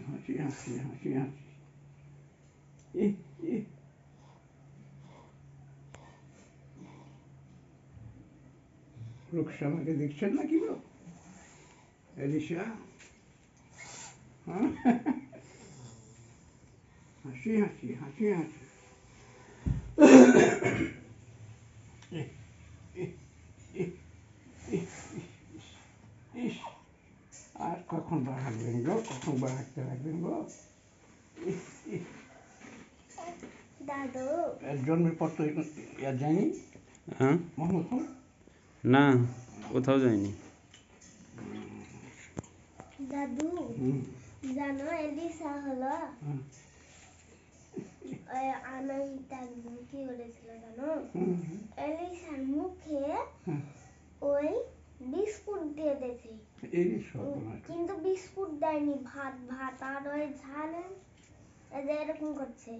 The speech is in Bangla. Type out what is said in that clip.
হাসি হাসি হাসি হাসি। ই ই রুকসানাকে দেখছেন নাকি গো? এলিশা, হ্যাঁ, হাসি হাসি হাসি হাসি। ইহ, ইহ, ইহ, ইহ, ইহ, ইহ। আর কখন বার হাঁটবেন গো, কখন বার হাঁটতে লাগবেন গো? ইহ, ইহ। দাদু, এর জন্মের পর তো ইয়ার যায়নি হ্যাঁ, মোহাম্মদপুর। না কোথাও যায়নি। দাদু হুম, জানো এলিসা হলো হুম, আনন্দ কি বলেছিল জানো? হুম, এলিসার মুখে হুম। ওই বিস্কুট দিয়ে দিয়েছে, এই সব কিন্তু বিস্কুট দেয়নি, ভাত ভাত আর ওই ঝাল এই যে এরকম করছে।